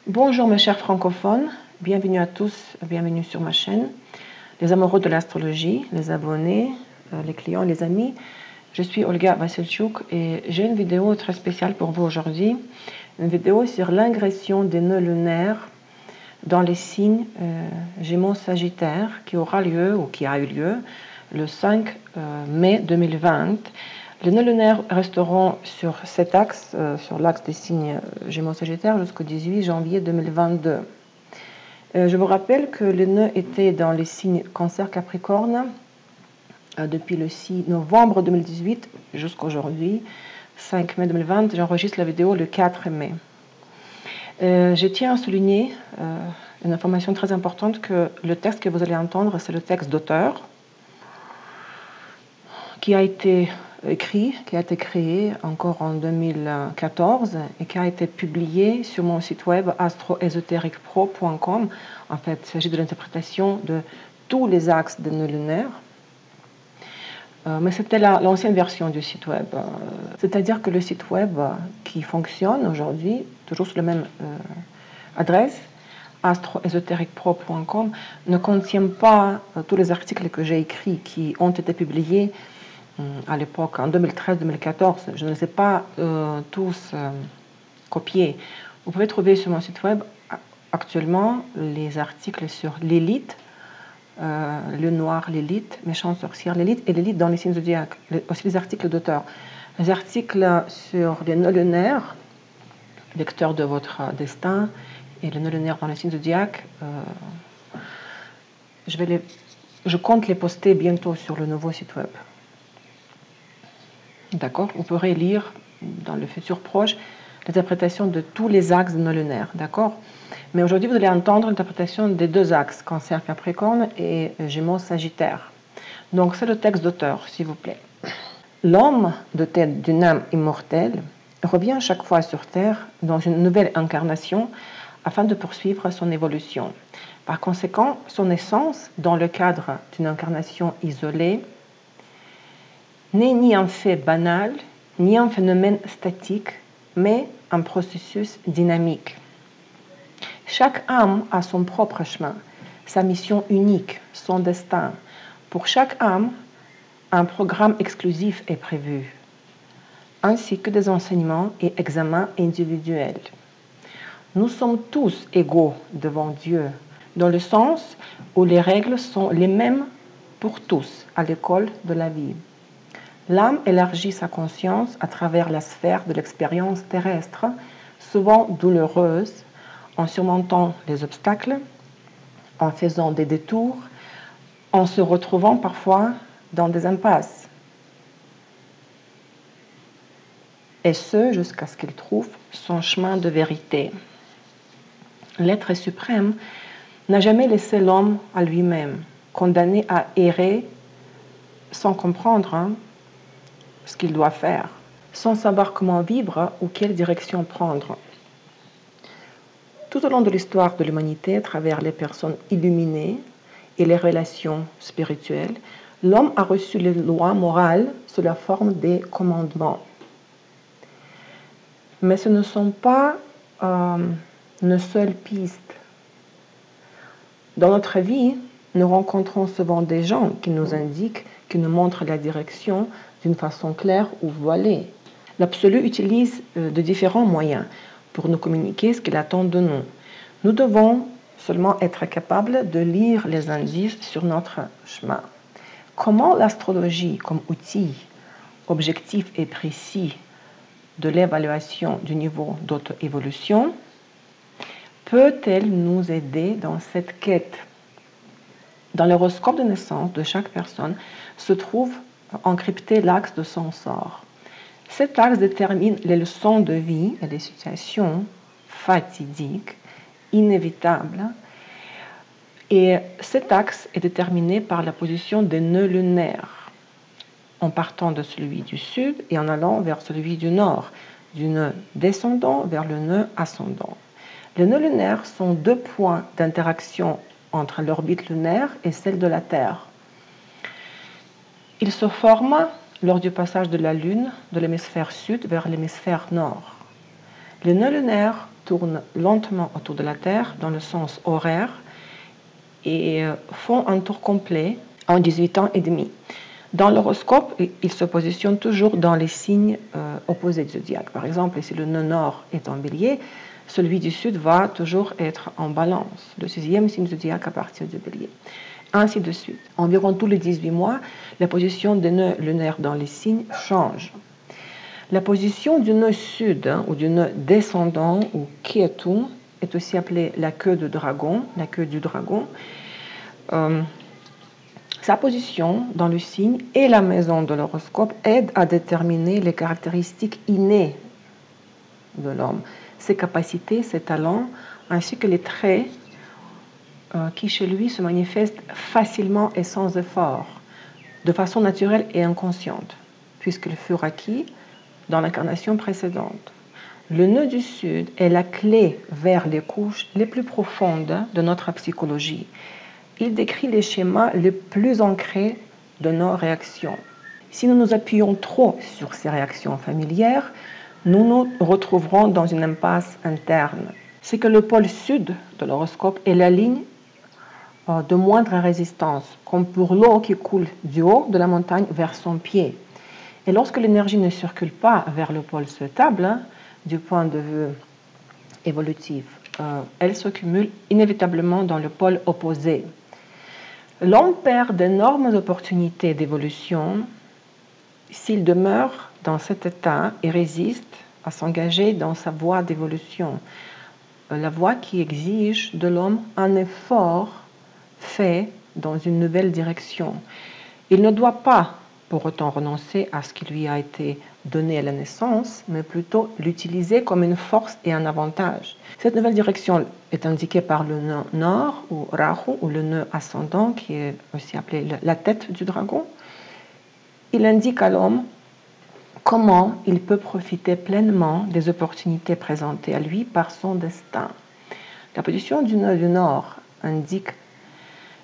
Bonjour mes chers francophones, bienvenue à tous, bienvenue sur ma chaîne. Les amoureux de l'astrologie, les abonnés, les clients, les amis, je suis Olga Vassilchuk et j'ai une vidéo très spéciale pour vous aujourd'hui. Une vidéo sur l'ingression des nœuds lunaires dans les signes Gémeaux-Sagittaire qui aura lieu ou qui a eu lieu le 5 mai 2020. Les nœuds lunaires resteront sur cet axe, sur l'axe des signes Gémeaux-Sagittaire jusqu'au 18 janvier 2022. Je vous rappelle que les nœuds étaient dans les signes Cancer-Capricorne depuis le 6 novembre 2018 jusqu'à aujourd'hui, 5 mai 2020. J'enregistre la vidéo le 4 mai. Je tiens à souligner une information très importante que le texte que vous allez entendre, c'est le texte d'auteur qui a été écrit, qui a été créé encore en 2014 et qui a été publié sur mon site web astroesotericpro.com. En fait, il s'agit de l'interprétation de tous les axes des nœuds lunaires. Mais c'était l'ancienne version du site web. C'est-à-dire que le site web qui fonctionne aujourd'hui, toujours sur la même adresse, astroesotericpro.com, ne contient pas tous les articles que j'ai écrits qui ont été publiés à l'époque, en 2013-2014. Je ne les ai pas tous copiés. Vous pouvez trouver sur mon site web actuellement les articles sur l'élite, le noir, l'élite, méchante sorcière, l'élite et l'élite dans les signes zodiaques. Aussi les articles d'auteur. Les articles sur les nœuds lunaires, lecteur de votre destin, et les nœuds lunaires dans les signes zodiaques, je compte les poster bientôt sur le nouveau site web. D'accord? Vous pourrez lire dans le futur proche l'interprétation de tous les axes de nœuds lunaires. D'accord? Mais aujourd'hui, vous allez entendre l'interprétation des deux axes, Cancer-Capricorne et Gémeaux-Sagittaire. Donc, c'est le texte d'auteur, s'il vous plaît. L'homme, doté d'une âme immortelle, revient chaque fois sur Terre dans une nouvelle incarnation afin de poursuivre son évolution. Par conséquent, son essence, dans le cadre d'une incarnation isolée, n'est ni un fait banal, ni un phénomène statique, mais un processus dynamique. Chaque âme a son propre chemin, sa mission unique, son destin. Pour chaque âme, un programme exclusif est prévu, ainsi que des enseignements et examens individuels. Nous sommes tous égaux devant Dieu, dans le sens où les règles sont les mêmes pour tous à l'école de la vie. L'âme élargit sa conscience à travers la sphère de l'expérience terrestre, souvent douloureuse, en surmontant les obstacles, en faisant des détours, en se retrouvant parfois dans des impasses. Et ce, jusqu'à ce qu'il trouve son chemin de vérité. L'être suprême n'a jamais laissé l'homme à lui-même, condamné à errer sans comprendre ce qu'il doit faire, sans savoir comment vivre ou quelle direction prendre. Tout au long de l'histoire de l'humanité, à travers les personnes illuminées et les relations spirituelles, l'homme a reçu les lois morales sous la forme des commandements. Mais ce ne sont pas une seule piste. Dans notre vie, nous rencontrons souvent des gens qui nous indiquent, qui nous montrent la direction d'une façon claire ou voilée. L'absolu utilise de différents moyens pour nous communiquer ce qu'il attend de nous. Nous devons seulement être capables de lire les indices sur notre chemin. Comment l'astrologie, comme outil objectif et précis de l'évaluation du niveau d'auto-évolution, peut-elle nous aider dans cette quête? Dans l'horoscope de naissance de chaque personne se trouve encrypté l'axe de son sort. Cet axe détermine les leçons de vie et les situations fatidiques, inévitables. Et cet axe est déterminé par la position des nœuds lunaires, en partant de celui du sud et en allant vers celui du nord, du nœud descendant vers le nœud ascendant. Les nœuds lunaires sont deux points d'interaction entre l'orbite lunaire et celle de la Terre. Ils se forment lors du passage de la Lune de l'hémisphère sud vers l'hémisphère nord. Les nœuds lunaires tournent lentement autour de la Terre dans le sens horaire et font un tour complet en 18 ans et demi. Dans l'horoscope, ils se positionnent toujours dans les signes opposés du zodiaque. Par exemple, si le nœud nord est en bélier, celui du sud va toujours être en balance, le 6e signe zodiaque à partir du bélier. Ainsi de suite. Environ tous les 18 mois, la position des nœuds lunaires dans les signes change. La position du nœud sud ou du nœud descendant ou Ketu est aussi appelée la queue de dragon, la queue du dragon. Sa position dans le signe et la maison de l'horoscope aident à déterminer les caractéristiques innées de l'homme, ses capacités, ses talents, ainsi que les traits qui chez lui se manifestent facilement et sans effort, de façon naturelle et inconsciente, puisqu'ils furent acquis dans l'incarnation précédente. Le nœud du Sud est la clé vers les couches les plus profondes de notre psychologie. Il décrit les schémas les plus ancrés de nos réactions. Si nous nous appuyons trop sur ces réactions familières, nous nous retrouverons dans une impasse interne. C'est que le pôle sud de l'horoscope est la ligne de moindre résistance, comme pour l'eau qui coule du haut de la montagne vers son pied. Et lorsque l'énergie ne circule pas vers le pôle souhaitable, du point de vue évolutif, elle s'accumule inévitablement dans le pôle opposé. L'homme perd d'énormes opportunités d'évolution s'il demeure dans cet état et résiste à s'engager dans sa voie d'évolution, la voie qui exige de l'homme un effort fait dans une nouvelle direction. Il ne doit pas pour autant renoncer à ce qui lui a été donné à la naissance, mais plutôt l'utiliser comme une force et un avantage. Cette nouvelle direction est indiquée par le nœud nord, ou Rahu, ou le nœud ascendant, qui est aussi appelé la tête du dragon. Il indique à l'homme comment il peut profiter pleinement des opportunités présentées à lui par son destin. La position du nœud du nord indique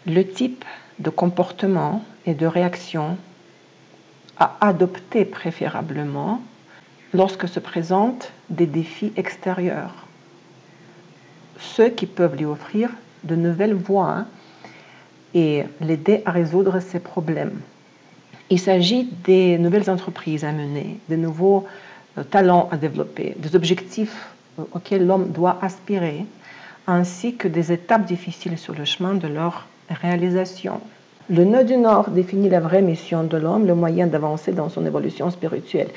le type de comportement et de réaction à adopter préférablement lorsque se présentent des défis extérieurs, ceux qui peuvent lui offrir de nouvelles voies et l'aider à résoudre ses problèmes. Il s'agit des nouvelles entreprises à mener, des nouveaux talents à développer, des objectifs auxquels l'homme doit aspirer, ainsi que des étapes difficiles sur le chemin de leur réalisation. Le nœud du Nord définit la vraie mission de l'homme, le moyen d'avancer dans son évolution spirituelle.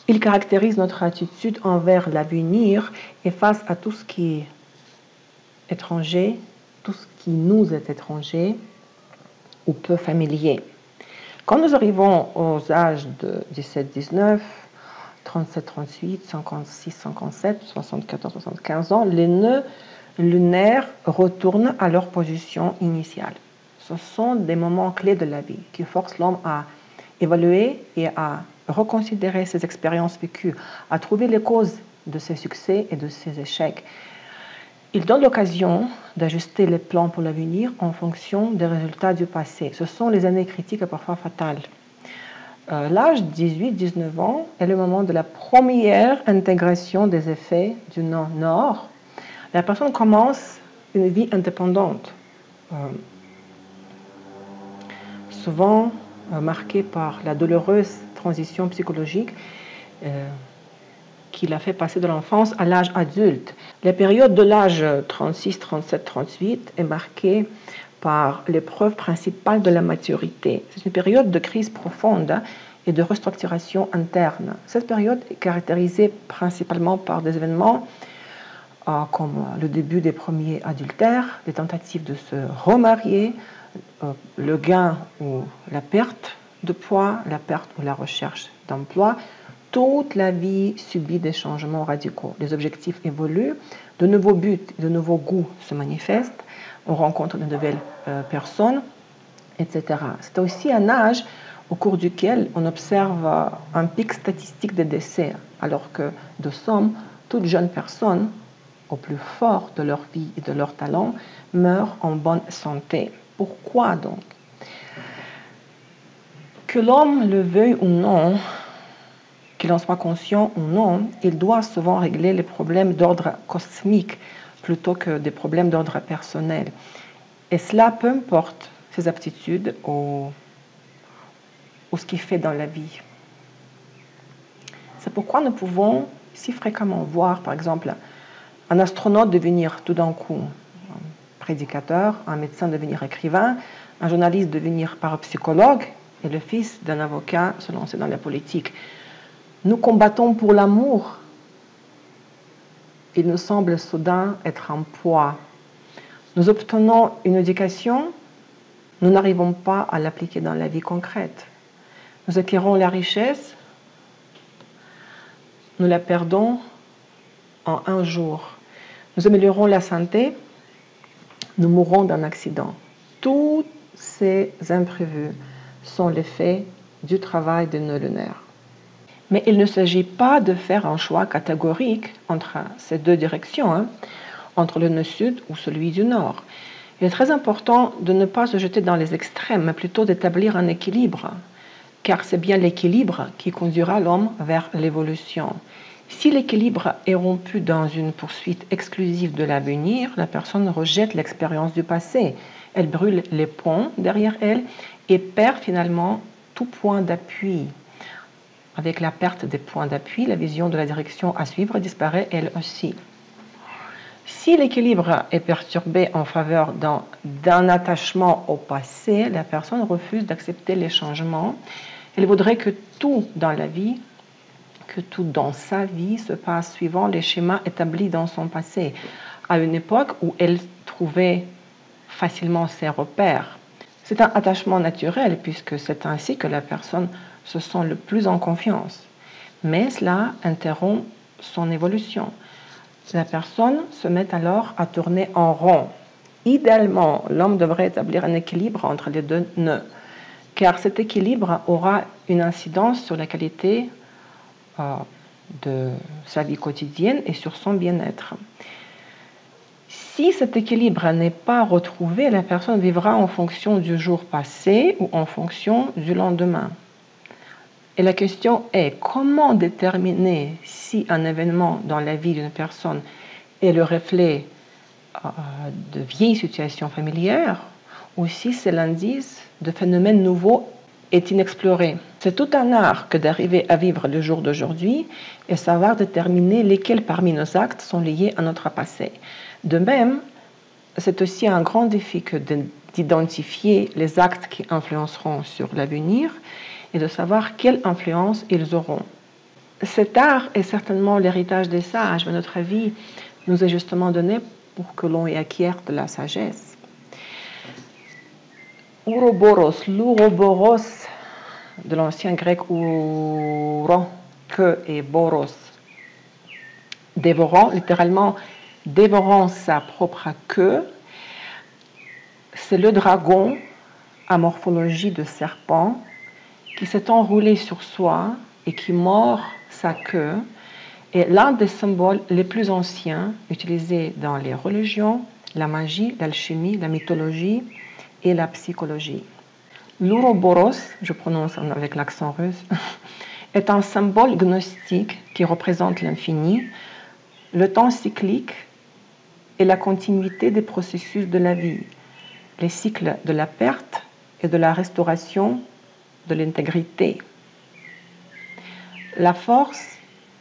Il caractérise notre attitude envers l'avenir et face à tout ce qui est étranger, tout ce qui nous est étranger ou peu familier. Quand nous arrivons aux âges de 17-19, 37-38, 56-57, 74-75 ans, les nœuds lunaires retournent à leur position initiale. Ce sont des moments clés de la vie qui forcent l'homme à évaluer et à reconsidérer ses expériences vécues, à trouver les causes de ses succès et de ses échecs. Il donne l'occasion d'ajuster les plans pour l'avenir en fonction des résultats du passé. Ce sont les années critiques et parfois fatales. L'âge de 18-19 ans est le moment de la première intégration des effets du nord. La personne commence une vie indépendante, souvent marquée par la douloureuse transition psychologique qui l'a fait passer de l'enfance à l'âge adulte. La période de l'âge 36, 37, 38 est marquée par l'épreuve principale de la maturité. C'est une période de crise profonde et de restructuration interne. Cette période est caractérisée principalement par des événements comme le début des premiers adultères, des tentatives de se remarier, le gain ou la perte de poids, la perte ou la recherche d'emploi. Toute la vie subit des changements radicaux. Les objectifs évoluent, de nouveaux buts, de nouveaux goûts se manifestent, on rencontre de nouvelles personnes, etc. C'est aussi un âge au cours duquel on observe un pic statistique de décès, alors que de somme, toute jeune personne, au plus fort de leur vie et de leur talent, meurt en bonne santé. Pourquoi donc? Que l'homme le veuille ou non, qu'il en soit conscient ou non, il doit souvent régler les problèmes d'ordre cosmique plutôt que des problèmes d'ordre personnel. Et cela, peu importe ses aptitudes ou ce qu'il fait dans la vie. C'est pourquoi nous pouvons si fréquemment voir, par exemple, un astronaute devenir tout d'un coup un prédicateur, un médecin devenir écrivain, un journaliste devenir parapsychologue et le fils d'un avocat se lancer dans la politique. Nous combattons pour l'amour. Il nous semble soudain être un poids. Nous obtenons une éducation, nous n'arrivons pas à l'appliquer dans la vie concrète. Nous acquérons la richesse, nous la perdons en un jour. Nous améliorons la santé, nous mourrons d'un accident. Tous ces imprévus sont l'effet du travail de nos lunaires. Mais il ne s'agit pas de faire un choix catégorique entre ces deux directions, entre le nœud-sud ou celui du nord. Il est très important de ne pas se jeter dans les extrêmes, mais plutôt d'établir un équilibre, car c'est bien l'équilibre qui conduira l'homme vers l'évolution. Si l'équilibre est rompu dans une poursuite exclusive de l'avenir, la personne rejette l'expérience du passé. Elle brûle les ponts derrière elle et perd finalement tout point d'appui. Avec la perte des points d'appui, la vision de la direction à suivre disparaît elle aussi. Si l'équilibre est perturbé en faveur d'un attachement au passé, la personne refuse d'accepter les changements. Elle voudrait que tout dans la vie, que tout dans sa vie se passe suivant les schémas établis dans son passé, à une époque où elle trouvait facilement ses repères. C'est un attachement naturel puisque c'est ainsi que la personne se sent le plus en confiance. Mais cela interrompt son évolution. La personne se met alors à tourner en rond. Idéalement, l'homme devrait établir un équilibre entre les deux nœuds, car cet équilibre aura une incidence sur la qualité de sa vie quotidienne et sur son bien-être. Si cet équilibre n'est pas retrouvé, la personne vivra en fonction du jour passé ou en fonction du lendemain. Et la question est, comment déterminer si un événement dans la vie d'une personne est le reflet de vieilles situations familières ou si c'est l'indice de phénomènes nouveaux est inexploré. C'est tout un art que d'arriver à vivre le jour d'aujourd'hui et savoir déterminer lesquels parmi nos actes sont liés à notre passé. De même, c'est aussi un grand défi que d'identifier les actes qui influenceront sur l'avenir et de savoir quelle influence ils auront. Cet art est certainement l'héritage des sages, mais notre vie nous est justement donnée pour que l'on y acquiert de la sagesse. Ouroboros, l'ouroboros de l'ancien grec ouro, queue et boros, dévorant, littéralement dévorant sa propre queue, c'est le dragon à morphologie de serpent qui s'est enroulé sur soi et qui mord sa queue est l'un des symboles les plus anciens utilisés dans les religions, la magie, l'alchimie, la mythologie et la psychologie. L'ouroboros, je prononce avec l'accent russe, est un symbole gnostique qui représente l'infini, le temps cyclique et la continuité des processus de la vie, les cycles de la perte et de la restauration de l'intégrité. La force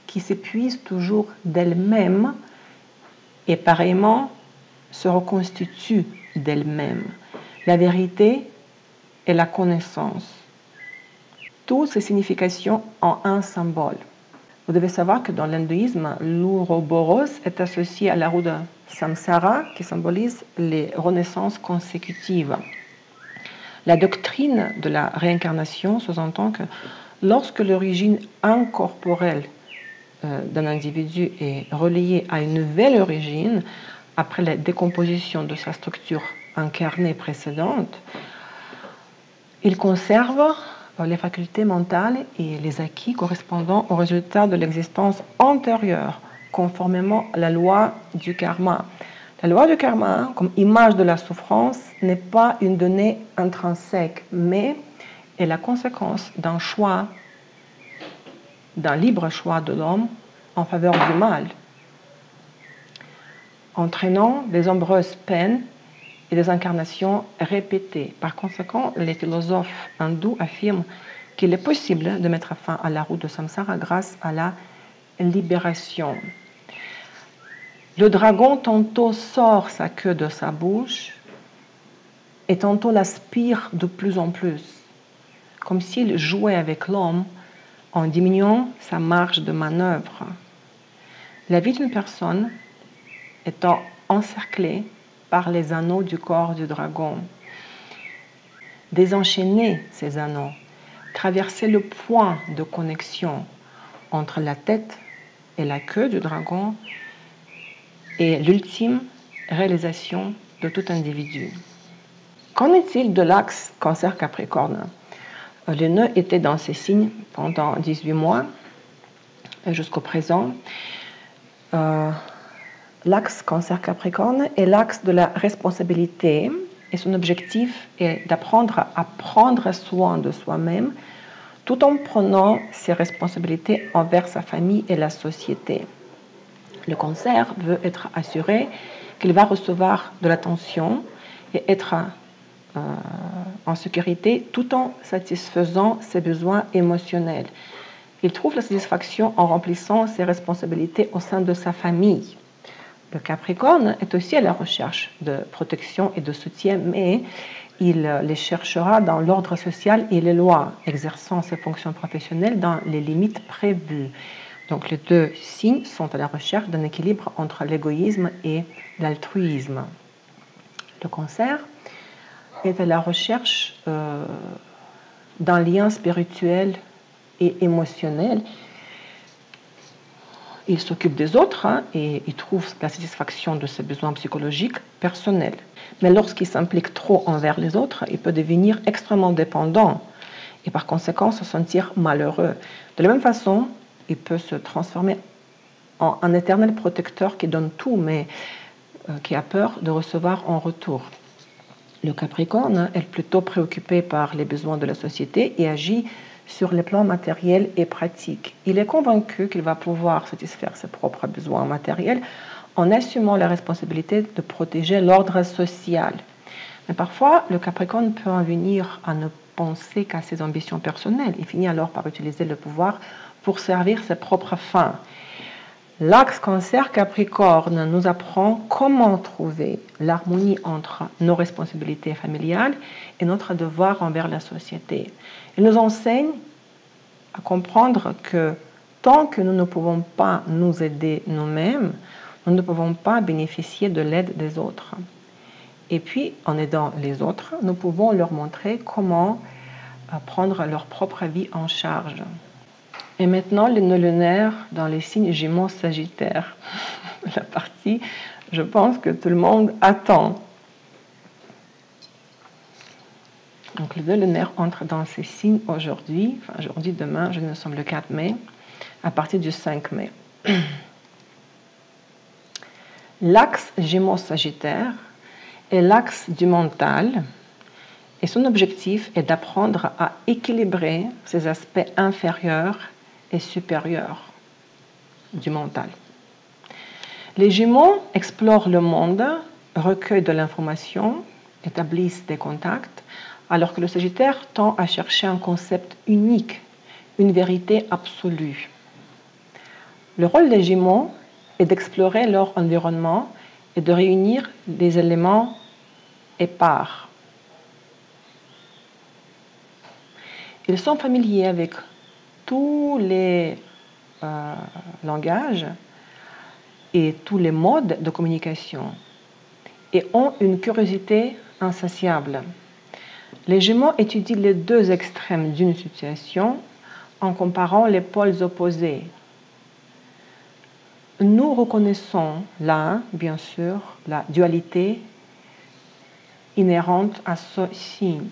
qui s'épuise toujours d'elle-même et pareillement se reconstitue d'elle-même. La vérité et la connaissance. Toutes ces significations ont un symbole. Vous devez savoir que dans l'hindouisme, l'ouroboros est associé à la roue de samsara qui symbolise les renaissances consécutives. La doctrine de la réincarnation sous-entend que lorsque l'origine incorporelle d'un individu est reliée à une nouvelle origine, après la décomposition de sa structure incarnée précédente, il conserve les facultés mentales et les acquis correspondant aux résultats de l'existence antérieure, conformément à la loi du karma. La loi du karma, comme image de la souffrance, n'est pas une donnée intrinsèque, mais est la conséquence d'un choix d'un libre choix de l'homme en faveur du mal, entraînant de nombreuses peines et des incarnations répétées. Par conséquent, les philosophes hindous affirment qu'il est possible de mettre fin à la roue de samsara grâce à la libération. Le dragon tantôt sort sa queue de sa bouche et tantôt l'aspire de plus en plus, comme s'il jouait avec l'homme en diminuant sa marge de manœuvre. La vie d'une personne étant encerclée par les anneaux du corps du dragon. Désenchaîner ces anneaux, traverser le point de connexion entre la tête et la queue du dragon est l'ultime réalisation de tout individu. Qu'en est-il de l'axe Cancer-Capricorne? Le nœud était dans ces signes pendant 18 mois jusqu'au présent. L'axe Cancer-Capricorne est l'axe de la responsabilité et son objectif est d'apprendre à prendre soin de soi-même tout en prenant ses responsabilités envers sa famille et la société. Le Cancer veut être assuré qu'il va recevoir de l'attention et être en sécurité tout en satisfaisant ses besoins émotionnels. Il trouve la satisfaction en remplissant ses responsabilités au sein de sa famille. Le Capricorne est aussi à la recherche de protection et de soutien, mais il les cherchera dans l'ordre social et les lois, exerçant ses fonctions professionnelles dans les limites prévues. Donc les deux signes sont à la recherche d'un équilibre entre l'égoïsme et l'altruisme. Le Cancer est à la recherche d'un lien spirituel et émotionnel. Il s'occupe des autres et il trouve la satisfaction de ses besoins psychologiques personnels. Mais lorsqu'il s'implique trop envers les autres, il peut devenir extrêmement dépendant et par conséquent se sentir malheureux. De la même façon, il peut se transformer en un éternel protecteur qui donne tout, mais qui a peur de recevoir en retour. Le Capricorne est plutôt préoccupé par les besoins de la société et agit sur les plans matériels et pratiques. Il est convaincu qu'il va pouvoir satisfaire ses propres besoins matériels en assumant la responsabilité de protéger l'ordre social. Mais parfois, le Capricorne peut en venir à ne penser qu'à ses ambitions personnelles. Il finit alors par utiliser le pouvoir pour servir ses propres fins. L'axe Cancer-Capricorne nous apprend comment trouver l'harmonie entre nos responsabilités familiales et notre devoir envers la société. Il nous enseigne à comprendre que tant que nous ne pouvons pas nous aider nous-mêmes, nous ne pouvons pas bénéficier de l'aide des autres. Et puis, en aidant les autres, nous pouvons leur montrer comment prendre leur propre vie en charge. Et maintenant, le nœud lunaire dans les signes Gémeaux-Sagittaire. La partie, je pense que tout le monde attend. Donc, le nœud lunaire entre dans ces signes aujourd'hui, demain, nous sommes le 4 mai, à partir du 5 mai. L'axe Gémeaux-Sagittaire est l'axe du mental et son objectif est d'apprendre à équilibrer ses aspects inférieurs et supérieurs du mental. Les Gémeaux explorent le monde, recueillent de l'information, établissent des contacts, alors que le Sagittaire tend à chercher un concept unique, une vérité absolue. Le rôle des Gémeaux est d'explorer leur environnement et de réunir des éléments épars. Ils sont familiers avec tous les langages et tous les modes de communication et ont une curiosité insatiable. Les Gémeaux étudient les deux extrêmes d'une situation en comparant les pôles opposés. Nous reconnaissons là, bien sûr, la dualité inhérente à ce signe.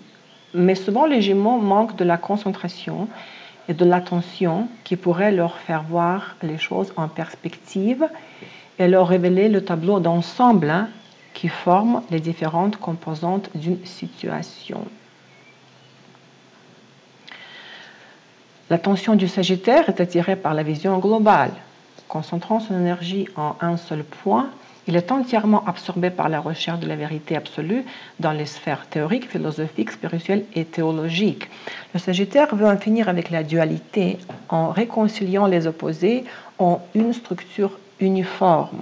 Mais souvent, les Gémeaux manquent de la concentration et de l'attention qui pourrait leur faire voir les choses en perspective et leur révéler le tableau d'ensemble qui forme les différentes composantes d'une situation. L'attention du Sagittaire est attirée par la vision globale. Concentrant son énergie en un seul point, il est entièrement absorbé par la recherche de la vérité absolue dans les sphères théoriques, philosophiques, spirituelles et théologiques. Le Sagittaire veut en finir avec la dualité en réconciliant les opposés en une structure uniforme.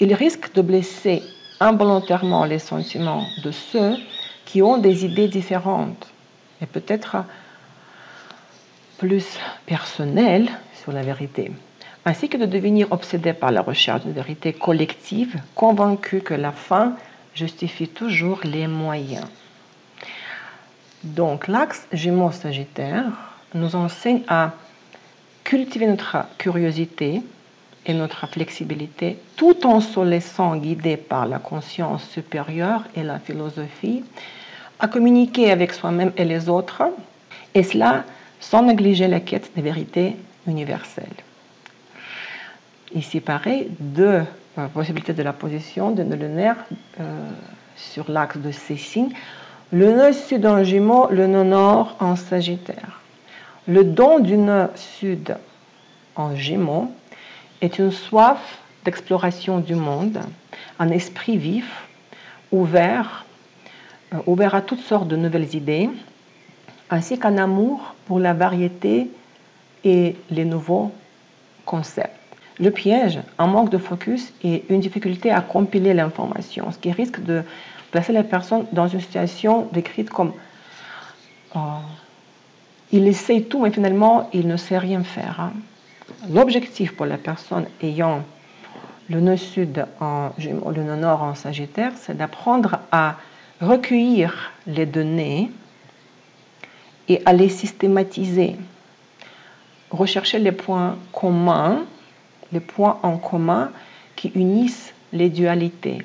Il risque de blesser involontairement les sentiments de ceux qui ont des idées différentes et peut-être plus personnelles sur la vérité, ainsi que de devenir obsédé par la recherche d'une vérité collective, convaincu que la fin justifie toujours les moyens. Donc l'axe Gémeaux-Sagittaire nous enseigne à cultiver notre curiosité et notre flexibilité tout en se laissant guider par la conscience supérieure et la philosophie, à communiquer avec soi-même et les autres, et cela sans négliger la quête des vérités universelles. Ici, pareil, deux possibilités de la position de nœud lunaire sur l'axe de ces signes. Le nœud sud en Gémeaux, le nœud nord en Sagittaire. Le don du nœud sud en Gémeaux est une soif d'exploration du monde, un esprit vif, ouvert à toutes sortes de nouvelles idées, ainsi qu'un amour pour la variété et les nouveaux concepts. Le piège, un manque de focus et une difficulté à compiler l'information, ce qui risque de placer la personne dans une situation décrite comme il essaye tout, mais finalement, il ne sait rien faire. L'objectif pour la personne ayant le nœud sud en Gémeaux, le nœud nord en Sagittaire, c'est d'apprendre à recueillir les données et à les systématiser, rechercher les points communs, les points en commun qui unissent les dualités.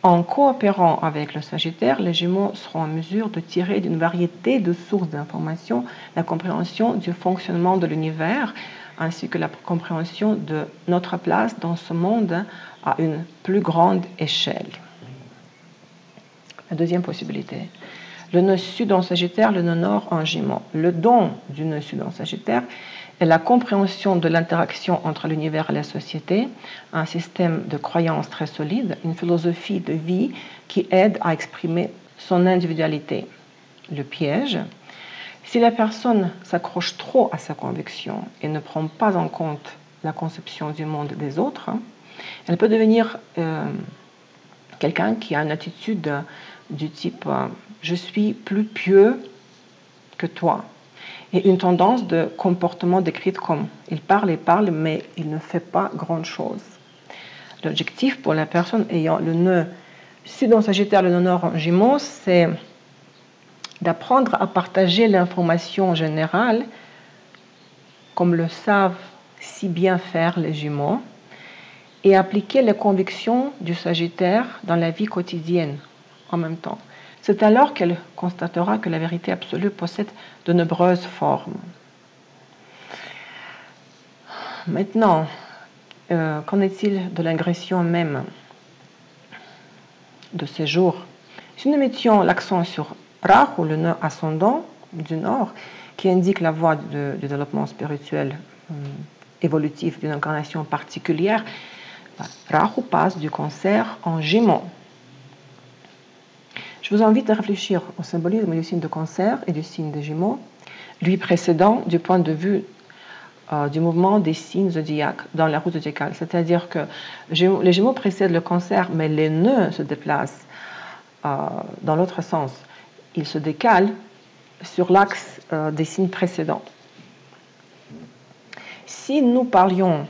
En coopérant avec le Sagittaire, les Gémeaux seront en mesure de tirer d'une variété de sources d'informations la compréhension du fonctionnement de l'univers ainsi que la compréhension de notre place dans ce monde à une plus grande échelle. La deuxième possibilité. Le nœud sud en Sagittaire, le nœud nord en Gémeaux. Le don du nœud sud en Sagittaire est la compréhension de l'interaction entre l'univers et la société, un système de croyances très solide, une philosophie de vie qui aide à exprimer son individualité. Le piège, si la personne s'accroche trop à sa conviction et ne prend pas en compte la conception du monde des autres, elle peut devenir quelqu'un qui a une attitude du type je suis plus pieux que toi, et une tendance de comportement décrite comme il parle, mais il ne fait pas grand-chose. L'objectif pour la personne ayant le nœud sud en Sagittaire, le nœud nord en Gémeaux, c'est d'apprendre à partager l'information générale, comme le savent si bien faire les Gémeaux, et appliquer les convictions du Sagittaire dans la vie quotidienne en même temps. C'est alors qu'elle constatera que la vérité absolue possède de nombreuses formes. Maintenant, qu'en est-il de l'ingression même de ces jours? Si nous mettions l'accent sur Rahu, le nœud ascendant du Nord, qui indique la voie du développement spirituel évolutif d'une incarnation particulière, Rahu passe du Cancer en Gémeaux. Je vous invite à réfléchir au symbolisme du signe de Cancer et du signe des Gémeaux, lui précédant du point de vue du mouvement des signes zodiaques dans la roue zodiacale. C'est-à-dire que les Gémeaux précèdent le Cancer, mais les nœuds se déplacent dans l'autre sens. Ils se décalent sur l'axe des signes précédents. Si nous parlions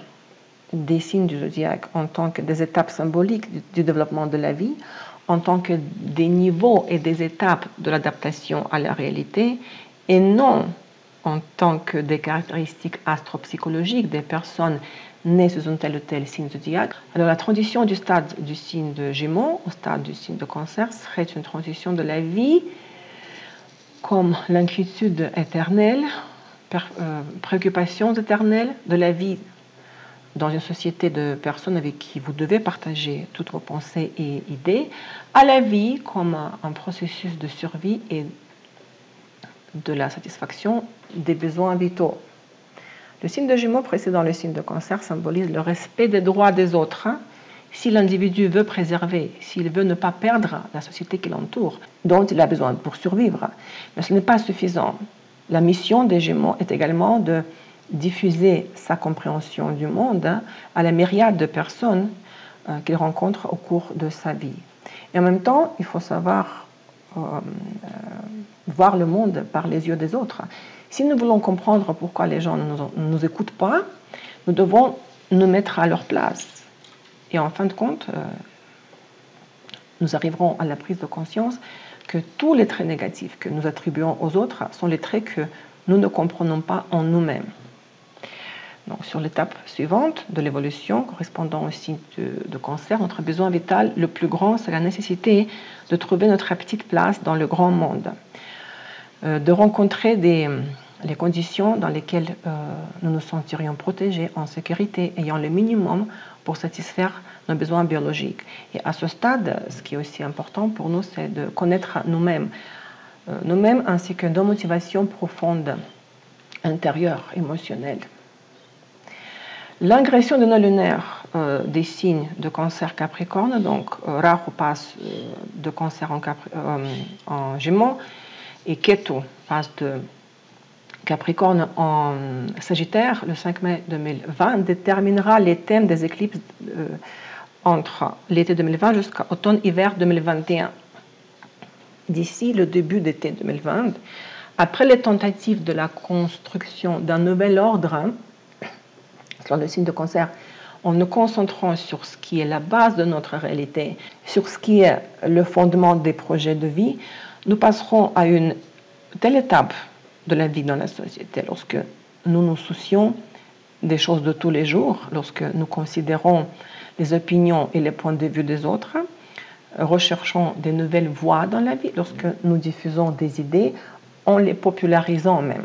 des signes du zodiaque en tant que des étapes symboliques du développement de la vie, en tant que des niveaux et des étapes de l'adaptation à la réalité, et non en tant que des caractéristiques astropsychologiques des personnes nées sous un tel ou tel signe zodiaque. Alors la transition du stade du signe de Gémeaux au stade du signe de Cancer serait une transition de la vie comme l'inquiétude éternelle, préoccupations éternelles de la vie dans une société de personnes avec qui vous devez partager toutes vos pensées et idées, à la vie comme un processus de survie et de la satisfaction des besoins vitaux. Le signe de Gémeaux précédant le signe de Cancer symbolise le respect des droits des autres. Si l'individu veut préserver, s'il veut ne pas perdre la société qui l'entoure, dont il a besoin pour survivre, mais ce n'est pas suffisant. La mission des Gémeaux est également de diffuser sa compréhension du monde à la myriade de personnes qu'il rencontre au cours de sa vie. Et en même temps, il faut savoir voir le monde par les yeux des autres. Si nous voulons comprendre pourquoi les gens ne nous écoutent pas, nous devons nous mettre à leur place. Et en fin de compte, nous arriverons à la prise de conscience que tous les traits négatifs que nous attribuons aux autres sont les traits que nous ne comprenons pas en nous-mêmes. Donc, sur l'étape suivante de l'évolution, correspondant au signe de Cancer, notre besoin vital le plus grand, c'est la nécessité de trouver notre petite place dans le grand monde, de rencontrer les conditions dans lesquelles nous nous sentirions protégés, en sécurité, ayant le minimum pour satisfaire nos besoins biologiques. Et à ce stade, ce qui est aussi important pour nous, c'est de connaître nous-mêmes, ainsi que nos motivations profondes, intérieures, émotionnelles. L'ingression de nos lunaires des signes de Cancer Capricorne, donc Rahu passe de Cancer en Gémeaux et Ketu passe de Capricorne en Sagittaire le 5 mai 2020 déterminera les thèmes des éclipses entre l'été 2020 jusqu'à automne-hiver 2021. D'ici le début d'été 2020, après les tentatives de la construction d'un nouvel ordre, sur le signe de Cancer, en nous concentrant sur ce qui est la base de notre réalité, sur ce qui est le fondement des projets de vie, nous passerons à une telle étape de la vie dans la société lorsque nous nous soucions des choses de tous les jours, lorsque nous considérons les opinions et les points de vue des autres, recherchons des nouvelles voies dans la vie, lorsque nous diffusons des idées en les popularisant même.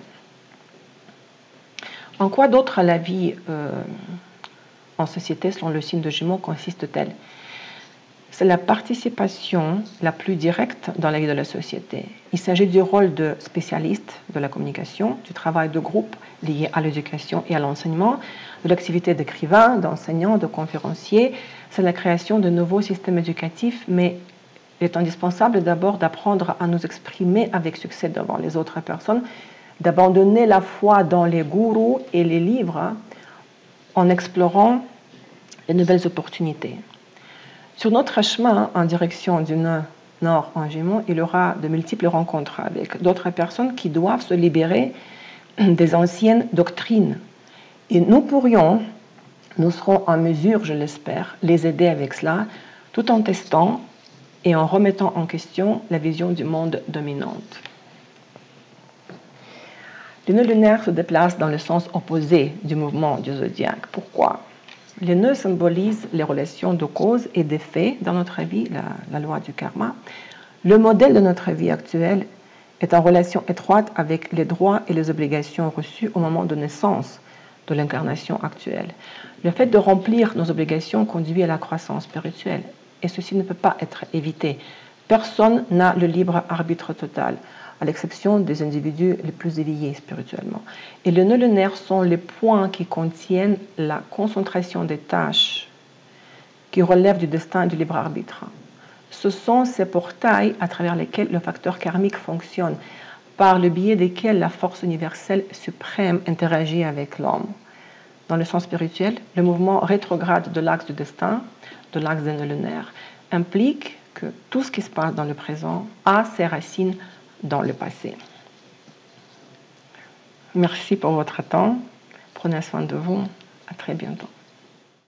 En quoi d'autre la vie en société, selon le signe de Gémeaux, consiste-t-elle? C'est la participation la plus directe dans la vie de la société. Il s'agit du rôle de spécialiste de la communication, du travail de groupe lié à l'éducation et à l'enseignement, de l'activité d'écrivain, d'enseignant, de conférencier. C'est la création de nouveaux systèmes éducatifs, mais il est indispensable d'abord d'apprendre à nous exprimer avec succès devant les autres personnes, d'abandonner la foi dans les gourous et les livres en explorant les nouvelles opportunités. Sur notre chemin en direction du Nord en Gémeaux, il y aura de multiples rencontres avec d'autres personnes qui doivent se libérer des anciennes doctrines. Et nous serons en mesure, je l'espère, les aider avec cela, tout en testant et en remettant en question la vision du monde dominante. Les nœuds lunaires se déplacent dans le sens opposé du mouvement du zodiaque. Pourquoi? Les nœuds symbolisent les relations de cause et d'effet dans notre vie, la loi du karma. Le modèle de notre vie actuelle est en relation étroite avec les droits et les obligations reçues au moment de naissance de l'incarnation actuelle. Le fait de remplir nos obligations conduit à la croissance spirituelle et ceci ne peut pas être évité. Personne n'a le libre arbitre total, à l'exception des individus les plus éveillés spirituellement. Et les nœuds lunaires sont les points qui contiennent la concentration des tâches qui relèvent du destin et du libre arbitre. Ce sont ces portails à travers lesquels le facteur karmique fonctionne, par le biais desquels la force universelle suprême interagit avec l'homme. Dans le sens spirituel, le mouvement rétrograde de l'axe du destin, de l'axe des nœuds lunaires, implique que tout ce qui se passe dans le présent a ses racines dans le passé. Merci pour votre temps. Prenez soin de vous. À très bientôt.